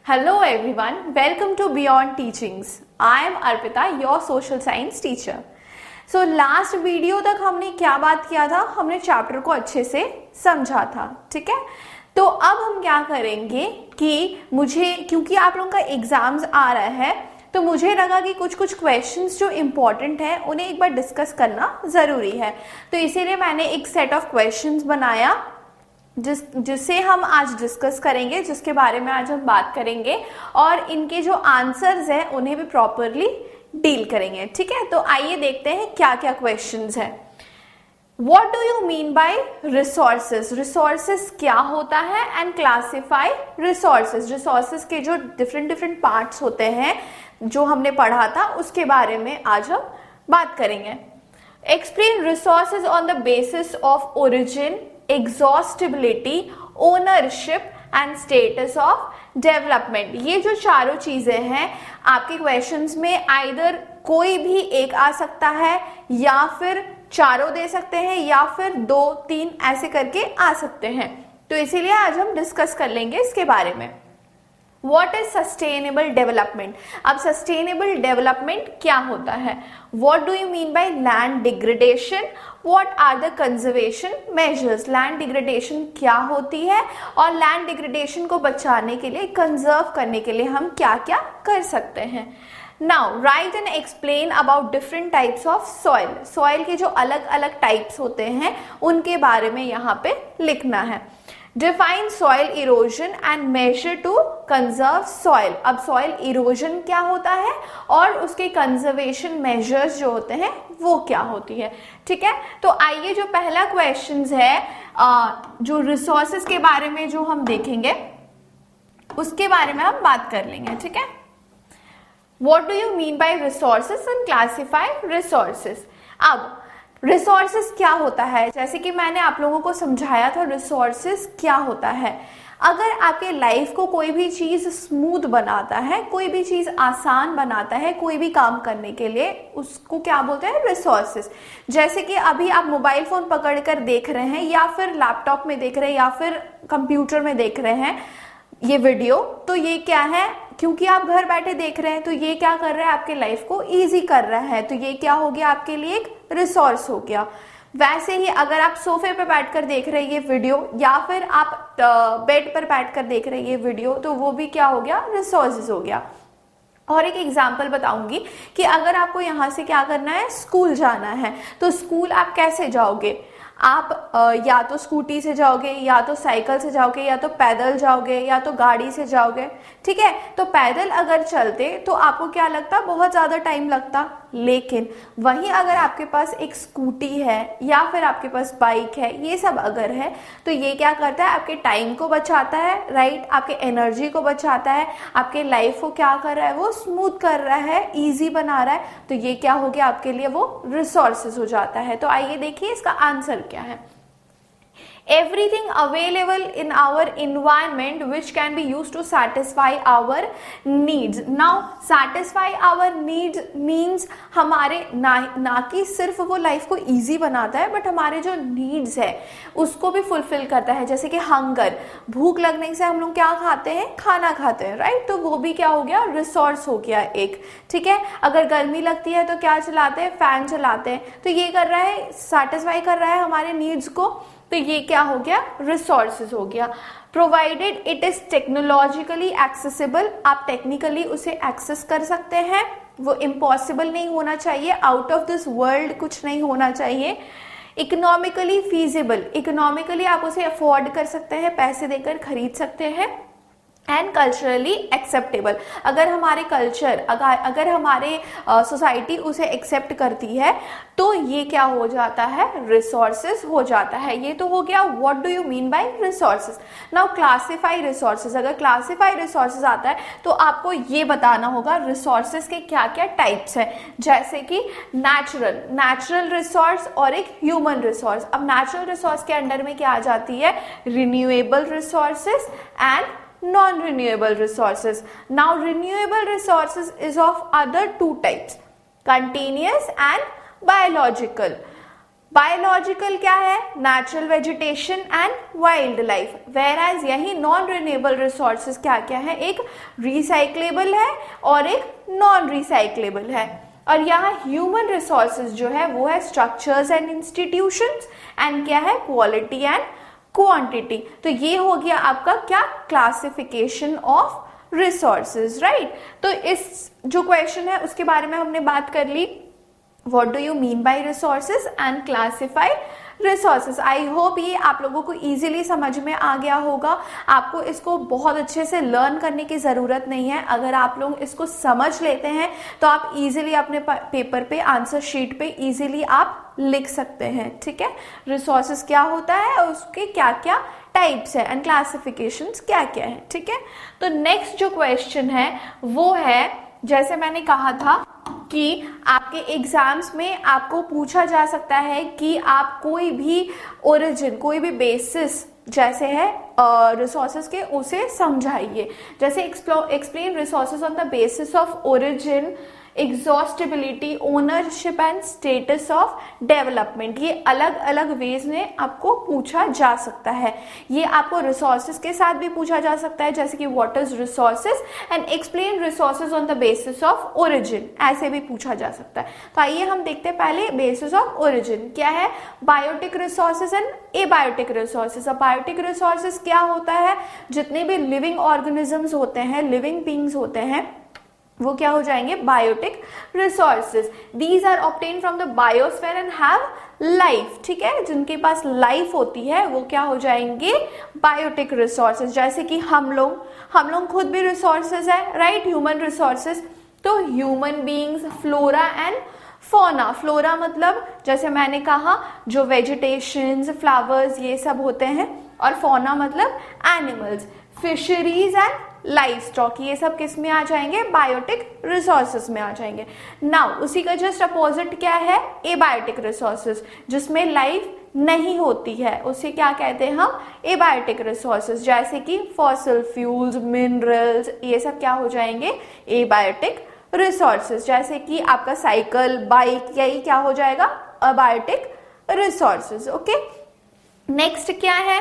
Hello everyone, welcome to Beyond Teachings. I am Arpita, your social science teacher. So last video तक हमने क्या बात किया था, हमने चैप्टर को अच्छे से समझा था, ठीक है। तो अब हम क्या करेंगे कि क्योंकि आप लोगों का एग्जाम्स आ रहा है तो मुझे लगा कि कुछ क्वेश्चंस जो इम्पोर्टेंट हैं उन्हें एक बार डिस्कस करना ज़रूरी है। तो इसीलिए मैंने एक सेट ऑफ क्वेश्चंस बनाया जिससे हम आज डिस्कस करेंगे, जिसके बारे में आज हम बात करेंगे और इनके जो आंसर्स हैं उन्हें भी प्रॉपरली डील करेंगे, ठीक है। तो आइए देखते हैं क्या क्या क्वेश्चंस हैं। What do you mean by resources? Resources क्या होता है and classify resources. Resources के जो different parts होते हैं जो हमने पढ़ा था उसके बारे में आज हम बात करेंगे। Explain resources on the basis of origin, exhaustibility, ownership and status of development. ये जो चारों चीजें हैं आपके क्वेश्चंस में आइदर कोई भी एक आ सकता है या फिर चारों दे सकते हैं या फिर 2-3 ऐसे करके आ सकते हैं। तो इसीलिए आज हम डिस्कस कर लेंगे इसके बारे में। What is sustainable development? अब sustainable development क्या होता है? What do you mean by land degradation? What are the conservation measures? Land degradation क्या होती है और land degradation को बचाने के लिए, conserve करने के लिए हम क्या क्या कर सकते हैं? Now write and explain about different types of soil. Soil के जो अलग अलग types होते हैं उनके बारे में यहाँ पे लिखना है। Define soil erosion and measure to conserve soil. अब soil erosion क्या होता है और उसके conservation measures जो होते हैं वो क्या होती है, ठीक है। तो आइए जो पहला क्वेश्चन है जो resources के बारे में जो हम देखेंगे उसके बारे में हम बात कर लेंगे, ठीक है। What do you mean by resources and classify resources? अब रिसोर्सेस क्या होता है, जैसे कि मैंने आप लोगों को समझाया था रिसोर्सेस क्या होता है। अगर आपके लाइफ को कोई भी चीज स्मूथ बनाता है, कोई भी चीज आसान बनाता है, कोई भी काम करने के लिए, उसको क्या बोलते हैं, रिसोर्सेस। जैसे कि अभी आप मोबाइल फोन पकड़ कर देख रहे हैं या फिर लैपटॉप में देख रहे हैं या फिर कंप्यूटर में देख रहे हैं ये वीडियो, तो ये क्या है, क्योंकि आप घर बैठे देख रहे हैं तो ये क्या कर रहा है, आपके लाइफ को इजी कर रहा है, तो ये क्या हो गया, आपके लिए एक रिसोर्स हो गया। वैसे ही अगर आप सोफे पर बैठकर देख रहे हैं ये वीडियो या फिर आप बेड पर बैठकर देख रहे हैं ये वीडियो, तो वो भी क्या हो गया, रिसोर्सेज हो गया। और एक एग्जाम्पल बताऊंगी कि अगर आपको यहाँ से क्या करना है, स्कूल जाना है, तो स्कूल आप कैसे जाओगे, आप या तो स्कूटी से जाओगे या तो साइकिल से जाओगे या तो पैदल जाओगे या तो गाड़ी से जाओगे, ठीक है। तो पैदल अगर चलते तो आपको क्या लगता, बहुत ज़्यादा टाइम लगता, लेकिन वहीं अगर आपके पास एक स्कूटी है या फिर आपके पास बाइक है, ये सब अगर है तो ये क्या करता है, आपके टाइम को बचाता है, राइट, आपके एनर्जी को बचाता है, आपके लाइफ को क्या कर रहा है, वो स्मूथ कर रहा है, ईजी बना रहा है। तो ये क्या हो गया, आपके लिए वो रिसोर्सेज हो जाता है। तो आइए देखिए इसका आंसर क्या है। Everything available in our environment which can be used to satisfy our needs. Now satisfy our needs means हमारे ना कि सिर्फ वो लाइफ को इजी बनाता है, बट हमारे जो नीड्स है उसको भी फुलफिल करता है। जैसे कि हंगर, भूख लगने से हम लोग क्या खाते हैं, खाना खाते हैं, राइट, तो वो भी क्या हो गया, रिसोर्स हो गया एक, ठीक है। अगर गर्मी लगती है तो क्या चलाते हैं, फैन चलाते हैं, तो ये कर रहा है, सेटिस्फाई कर रहा है हमारे नीड्स को, तो ये क्या हो गया, रिसोर्सेज हो गया। Provided it is technologically accessible, आप टेक्निकली उसे एक्सेस कर सकते हैं, वो इम्पॉसिबल नहीं होना चाहिए, आउट ऑफ दिस वर्ल्ड कुछ नहीं होना चाहिए। इकोनॉमिकली फीजिबल, इकोनॉमिकली आप उसे अफोर्ड कर सकते हैं, पैसे देकर खरीद सकते हैं। एंड कल्चरली एक्सेप्टेबल, अगर हमारे कल्चर, अगर हमारे सोसाइटी उसे एक्सेप्ट करती है तो ये क्या हो जाता है, रिसोर्सेज हो जाता है। ये तो हो गया what do you mean by resources. Now classify resources, अगर क्लासिफाई रिसोर्सेज आता है तो आपको ये बताना होगा रिसोर्सेज के क्या क्या टाइप्स हैं, जैसे कि नेचुरल रिसोर्स और एक ह्यूमन रिसोर्स। अब नेचुरल रिसोर्स के अंडर में क्या आ जाती है, renewable resources and non-renewable resources. Now renewable resources is of other two types, continuous and biological. Biological क्या है, natural vegetation and wildlife, whereas यही नॉन रिन्यूएबल रिसोर्सेज क्या क्या है, एक रिसाइक्लेबल है और एक नॉन रिसाइक्लेबल है। और यहाँ ह्यूमन रिसोर्सेज जो है वो है स्ट्रक्चर्स एंड इंस्टीट्यूशंस एंड क्या है, क्वालिटी एंड क्वांटिटी। तो ये हो गया आपका क्या, क्लासिफिकेशन ऑफ रिसोर्सेज, राइट। तो इस जो क्वेश्चन है उसके बारे में हमने बात कर ली, what do you mean by resources and classify resources. I hope ये आप लोगों को इजीली समझ में आ गया होगा। आपको इसको बहुत अच्छे से लर्न करने की ज़रूरत नहीं है। अगर आप लोग इसको समझ लेते हैं तो आप इजीली अपने पेपर पे, आंसर शीट पे इजीली आप लिख सकते हैं, ठीक है। रिसोर्सेज क्या होता है और उसके क्या क्या टाइप्स है एंड क्लासिफिकेशंस क्या क्या है, ठीक है। तो नेक्स्ट जो क्वेश्चन है वो है, जैसे मैंने कहा था कि आपके एग्जाम्स में आपको पूछा जा सकता है कि आप कोई भी ओरिजिन, कोई भी बेसिस जैसे है रिसोर्सेज के, उसे समझाइए। जैसे explain resources on the basis of origin, exhaustibility, ownership and status of development. ये अलग अलग वेज में आपको पूछा जा सकता है। ये आपको रिसोर्सेज के साथ भी पूछा जा सकता है, जैसे कि what is resources and explain resources on the basis of origin, ऐसे भी पूछा जा सकता है। तो आइए हम देखते हैं पहले बेसिस ऑफ ओरिजिन क्या है, biotic resources and abiotic resources. अब बायोटिक रिसोर्सेज क्या होता है, जितने भी लिविंग ऑर्गेनिजम्स होते हैं, लिविंग बींग्स होते हैं, वो क्या हो जाएंगे, biotic resources. These are obtain from the biosphere and have life, ठीक है। जिनके पास लाइफ होती है वो क्या हो जाएंगे, बायोटिक रिसोर्सेज। जैसे कि हम लोग खुद भी रिसोर्सेज है, राइट, ह्यूमन रिसोर्सेज। तो human beings, flora and fauna. Flora मतलब जैसे मैंने कहा जो वेजिटेशंस, फ्लावर्स ये सब होते हैं, और फौना मतलब animals, fisheries and life stock, ये सब किस में आ जाएंगे, बायोटिक रिसोर्सेज में आ जाएंगे। नाउ उसी का जस्ट अपोजिट क्या है, एबायोटिक रिसोर्सेज, जिसमें लाइफ नहीं होती है, उसे क्या कहते हैं हम, एबायोटिक रिसोर्सेज। जैसे कि फॉसिल फ्यूल्स, मिनरल्स, ये सब क्या हो जाएंगे, एबायोटिक रिसोर्सेज। जैसे कि आपका साइकिल, बाइक, यही क्या हो जाएगा, अबायोटिक रिसोर्सेज। ओके, नेक्स्ट क्या है,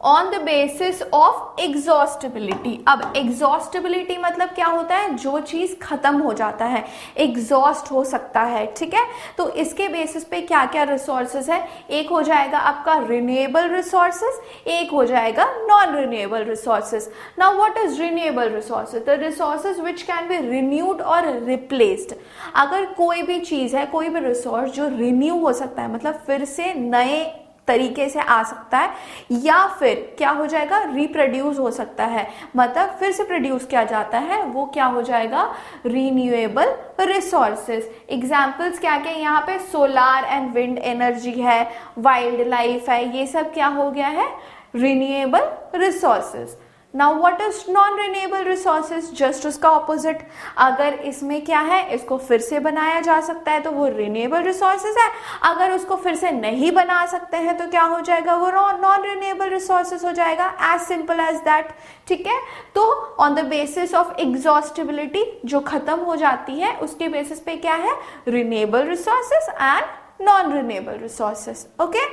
on the basis of exhaustibility. अब एग्जॉस्टिबिलिटी मतलब क्या होता है, जो चीज खत्म हो जाता है, एग्जॉस्ट हो सकता है, ठीक है। तो इसके बेसिस पे क्या क्या रिसोर्सेज है, एक हो जाएगा आपका रिन्यूएबल रिसोर्सेज, एक हो जाएगा non renewable resources. Now what is renewable resources, the resources which can be renewed और रिप्लेस्ड। अगर कोई भी चीज है, कोई भी रिसोर्स जो रिन्यू हो सकता है, मतलब फिर से नए तरीके से आ सकता है, या फिर क्या हो जाएगा, रिप्रोड्यूस हो सकता है, मतलब फिर से प्रोड्यूस किया जाता है, वो क्या हो जाएगा, रिन्यूएबल रिसोर्सेज। एग्जांपल्स क्या क्या यहाँ पे, सोलार एंड विंड एनर्जी है, वाइल्ड लाइफ है, ये सब क्या हो गया है, renewable resources. Now what is non renewable resources, just उसका ऑपोजिट। अगर इसमें क्या है, इसको फिर से बनाया जा सकता है तो वो रिन्यूएबल रिसोर्सेज है, अगर उसको फिर से नहीं बना सकते हैं तो क्या हो जाएगा, वो नॉन रिन्यूएबल रिसोर्सेज हो जाएगा, एज सिंपल एज दैट, ठीक है। तो on the basis of exhaustibility, जो खत्म हो जाती है, उसके बेसिस पे क्या है, renewable resources and non renewable resources. Okay,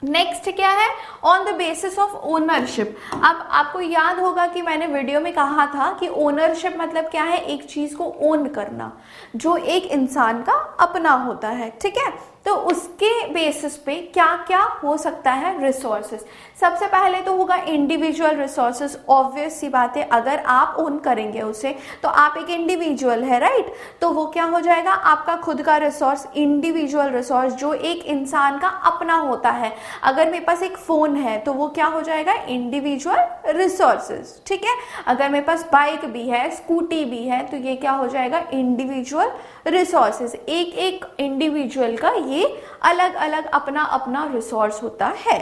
next क्या है, on the basis of ownership. अब आपको याद होगा कि मैंने वीडियो में कहा था कि ओनरशिप मतलब क्या है, एक चीज को ओन करना, जो एक इंसान का अपना होता है, ठीक है। तो उसके बेसिस पे क्या क्या हो सकता है रिसोर्सेज। सबसे पहले तो होगा इंडिविजुअल रिसोर्सेज, ऑब्वियस सी बात है, अगर आप ओन करेंगे उसे तो आप एक इंडिविजुअल है, राइट। तो वो क्या हो जाएगा, आपका खुद का रिसोर्स, इंडिविजुअल रिसोर्स, जो एक इंसान का अपना होता है। अगर मेरे पास एक फोन है तो वो क्या हो जाएगा, इंडिविजुअल रिसोर्सेज, ठीक है। अगर मेरे पास बाइक भी है, स्कूटी भी है, तो ये क्या हो जाएगा, इंडिविजुअल रिसोर्सेज। एक एक इंडिविजुअल का ये अलग अलग अपना अपना रिसोर्स होता है,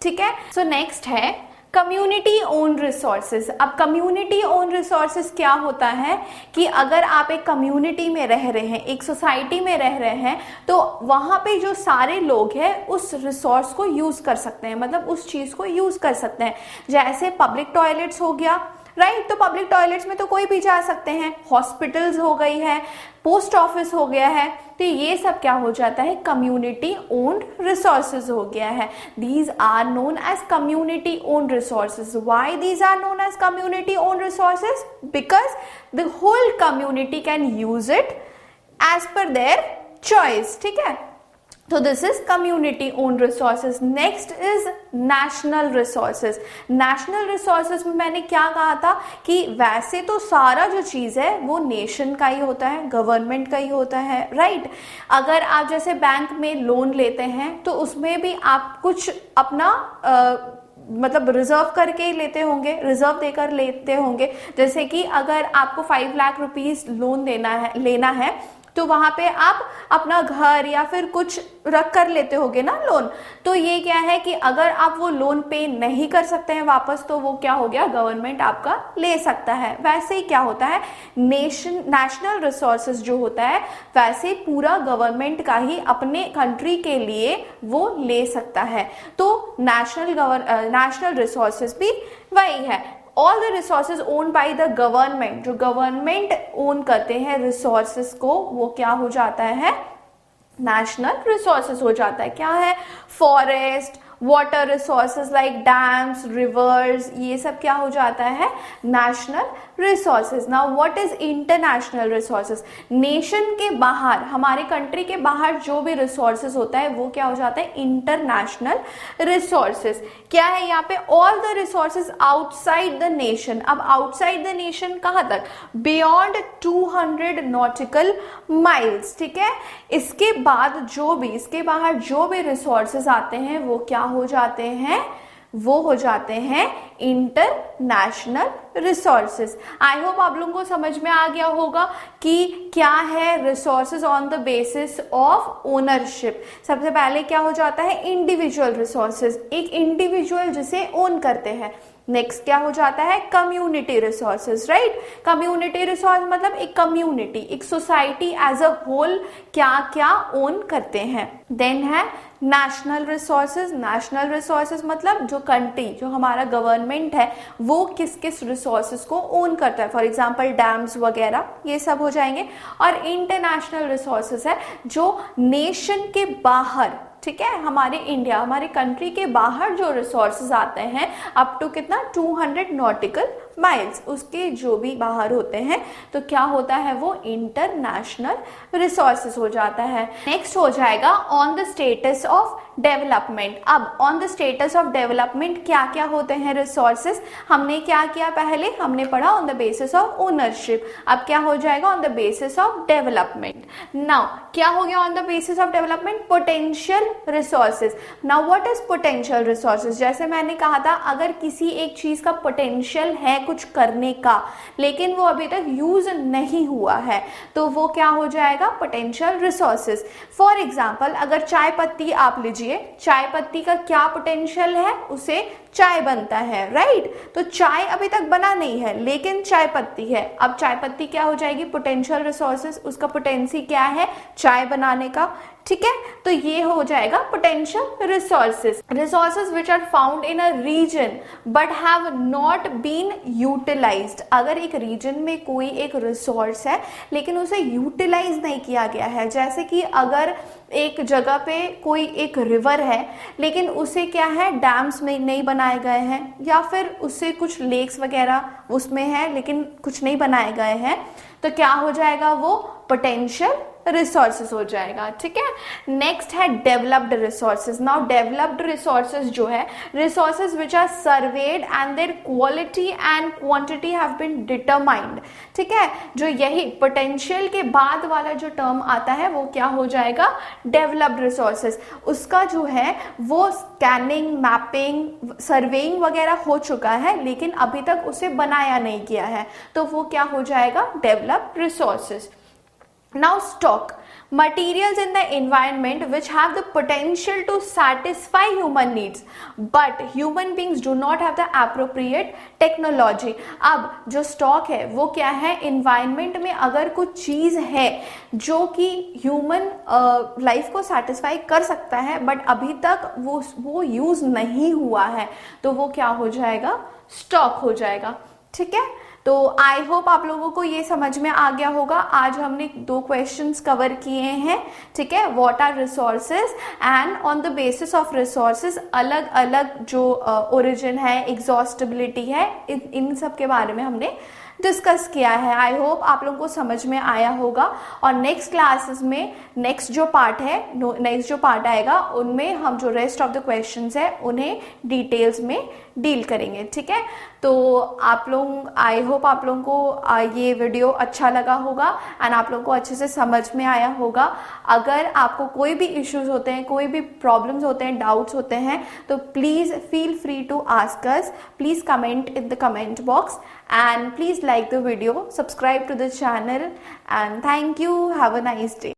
ठीक है। सो नेक्स्ट है कम्युनिटी ओन रिसोर्सेज। अब कम्युनिटी ओन रिसोर्सेज क्या होता है कि अगर आप एक कम्युनिटी में रह रहे हैं, एक सोसाइटी में रह रहे हैं, तो वहां पे जो सारे लोग हैं उस रिसोर्स को यूज कर सकते हैं, मतलब उस चीज को यूज कर सकते हैं। जैसे पब्लिक टॉयलेट्स हो गया, राइट। तो पब्लिक टॉयलेट्स में तो कोई भी जा सकते हैं, हॉस्पिटल्स हो गई है, पोस्ट ऑफिस हो गया है, तो ये सब क्या हो जाता है, कम्युनिटी ओन्ड रिसोर्सेज हो गया है। These are known as community owned resources. Why these are known as community owned resources? Because the whole community can use it as per their choice, ठीक है। तो this is community own resources. Next is national resources. National resources में मैंने क्या कहा था कि वैसे तो सारा जो चीज है वो नेशन का ही होता है, गवर्नमेंट का ही होता है, राइट। अगर आप जैसे बैंक में लोन लेते हैं तो उसमें भी आप कुछ अपना मतलब रिजर्व करके ही लेते होंगे, रिजर्व देकर लेते होंगे। जैसे कि अगर आपको 5 लाख रुपीस लोन लेना है तो वहां पे आप अपना घर या फिर कुछ रख कर लेते होगे ना लोन। तो ये क्या है कि अगर आप वो लोन पे नहीं कर सकते हैं वापस, तो वो क्या हो गया, गवर्नमेंट आपका ले सकता है। वैसे ही क्या होता है, नेशनल रिसोर्सेज जो होता है वैसे पूरा गवर्नमेंट का ही अपने कंट्री के लिए वो ले सकता है। तो नेशनल रिसोर्सेज भी वही है। All the resources owned by the government, जो गवर्नमेंट ओन करते हैं रिसोर्सेज को, वो क्या हो जाता है, नेशनल रिसोर्सेज हो जाता है। क्या है, forest, water resources like dams, reverse, ये सब क्या हो जाता है, national resources. Now what is international resources? Nation के बाहर, हमारे कंट्री के बाहर जो भी रिसोर्सेज होता है वो क्या हो जाता है, इंटरनेशनल रिसोर्सेज। क्या है यहाँ पे, all the resources outside the nation. अब आउटसाइड द नेशन कहाँ तक, बियॉन्ड 200 नॉटिकल माइल्स, ठीक है। इसके बाद जो भी, इसके बाहर जो भी रिसोर्सेज आते हैं वो क्या हो जाते हैं, वो हो जाते हैं इंटरनेशनल रिसोर्सेज। आई होप आप लोगों को समझ में आ गया होगा कि क्या है resources on the basis of ownership. सबसे पहले क्या हो जाता है, इंडिविजुअल रिसोर्सेज, एक इंडिविजुअल जिसे ओन करते हैं। नेक्स्ट क्या हो जाता है, community resources, right. Community resource मतलब एक कम्युनिटी, एक सोसाइटी एज अ होल क्या क्या ओन करते हैं। देन है नेशनल रिसोर्सेज। नेशनल रिसोर्सेज मतलब जो कंट्री, जो हमारा गवर्नमेंट है वो किस किस रिसोर्सेज को ओन करता है, फॉर एग्जांपल डैम्स वगैरह, ये सब हो जाएंगे। और इंटरनेशनल रिसोर्सेज है जो नेशन के बाहर, ठीक है, हमारे इंडिया, हमारे कंट्री के बाहर जो रिसोर्सेज आते हैं अप टू कितना, 200 नॉटिकल माइल्स, उसके जो भी बाहर होते हैं, तो क्या होता है, वो इंटरनेशनल रिसोर्सेज हो जाता है। नेक्स्ट हो जाएगा on the status of development. अब on the status of development क्या क्या होते हैं रिसोर्सेज, हमने क्या किया, पहले हमने पढ़ा on the basis of ownership. अब क्या हो जाएगा, on the basis of development. Now क्या हो गया on the basis of development, potential resources. Now what is potential resources? जैसे मैंने कहा था, अगर किसी एक चीज का पोटेंशियल है कुछ करने का, लेकिन वो अभी तक यूज नहीं हुआ है, तो वो क्या हो जाएगा, पोटेंशियल रिसोर्सेज। फॉर एग्जाम्पल, अगर चाय पत्ती आप लीजिए, चाय पत्ती का क्या पोटेंशियल है, उसे चाय बनता है, राइट। तो चाय अभी तक बना नहीं है लेकिन चाय पत्ती है। अब चाय पत्ती क्या हो जाएगी, पोटेंशियल रिसोर्सेज, उसका पोटेंसी क्या है, चाय बनाने का, ठीक है। तो ये हो जाएगा potential resources. Resources which are found in a region but have not been utilised. अगर एक रीजन में कोई एक रिसोर्स है लेकिन उसे यूटिलाइज नहीं किया गया है, जैसे कि अगर एक जगह पे कोई एक रिवर है लेकिन उसे क्या है, डैम्स में नहीं बनाए गए हैं, या फिर उससे कुछ लेक्स वगैरह उसमें है लेकिन कुछ नहीं बनाए गए हैं, तो क्या हो जाएगा, वो पोटेंशियल रिसोर्सेज हो जाएगा, ठीक है। नेक्स्ट है developed resources. Now developed resources जो है, resources which are surveyed and their quality and quantity have been determined, ठीक है। जो यही पोटेंशियल के बाद वाला जो टर्म आता है वो क्या हो जाएगा, डेवलप्ड रिसोर्सेज। उसका जो है वो स्कैनिंग, मैपिंग, सर्वेइंग वगैरह हो चुका है लेकिन अभी तक उसे बनाया नहीं गया है, तो वो क्या हो जाएगा, developed resources. Now stock, materials in the environment which have the potential to satisfy human needs but human beings do not have the appropriate technology। अब जो स्टॉक है वो क्या है, environment में अगर कुछ चीज है जो कि ह्यूमन लाइफ को सेटिस्फाई कर सकता है बट अभी तक वो यूज नहीं हुआ है, तो वो क्या हो जाएगा, स्टॉक हो जाएगा। ठीक है, तो आई होप आप लोगों को ये समझ में आ गया होगा। आज हमने 2 क्वेश्चंस कवर किए हैं, ठीक है। What are resources and on the basis of resources अलग अलग जो ओरिजिन है, एग्जॉस्टिबिलिटी है, इन सब के बारे में हमने डिस्कस किया है। आई होप आप लोगों को समझ में आया होगा। और नेक्स्ट क्लासेस में नेक्स्ट जो पार्ट आएगा उनमें हम जो रेस्ट ऑफ द क्वेश्चंस है उन्हें डिटेल्स में डील करेंगे, ठीक है। तो आप लोग, आई होप आप लोगों को ये वीडियो अच्छा लगा होगा एंड आप लोगों को अच्छे से समझ में आया होगा। अगर आपको कोई भी इश्यूज होते हैं, कोई भी प्रॉब्लम्स होते हैं, डाउट्स होते हैं, तो please feel free to ask us. Please comment in the comment box and please like the video, subscribe to the channel, and thank you. Have a nice day.